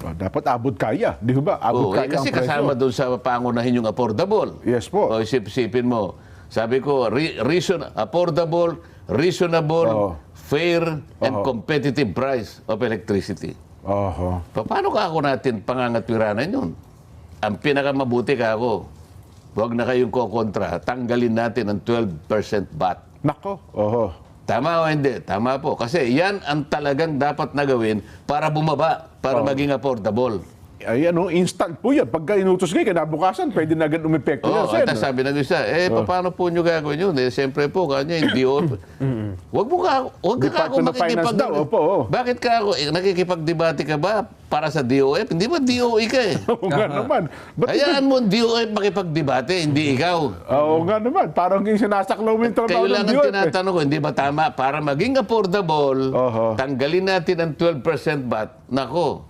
Dapat abot kaya, di ba? Abot kaya kasi ang presyo. kasama doon sa pangunahin yung affordable. Yes po. O isip-isipin mo. Sabi ko, affordable, reasonable, fair, and competitive price of electricity. Oho. Paano ka ako natin pangangatwiranan yun? Ang pinakamabuti ka ako, huwag na kayong kokontra, tanggalin natin ang 12% VAT. Nako. Oho. Tama o hindi? Tama po. Kasi yan ang talagang dapat na gawin para bumaba, para maging affordable. Ay, instant po yan. Pagka inutos kayo, kinabukasan, pwede na agad umepekto yan, Oo, sir. at sabi ng isa, paano po nyo gagawin yun? Siyempre po, kanya hindi Huwag ka ako Department of Finance daw, opo. Bakit ka ako, nakikipagdebate ka ba para sa DOF? Hindi ba DOE ka eh? Oo nga naman. Hayaan mo ang DOF makipagdebate, hindi ikaw. Oo nga naman. Parang yung sinasaklaw mo yung trabaho Kayo ng lang ang DOF. tinatanong ko, hindi ba tama? Para maging affordable, Oho. tanggalin natin ang 12% VAT. Nako,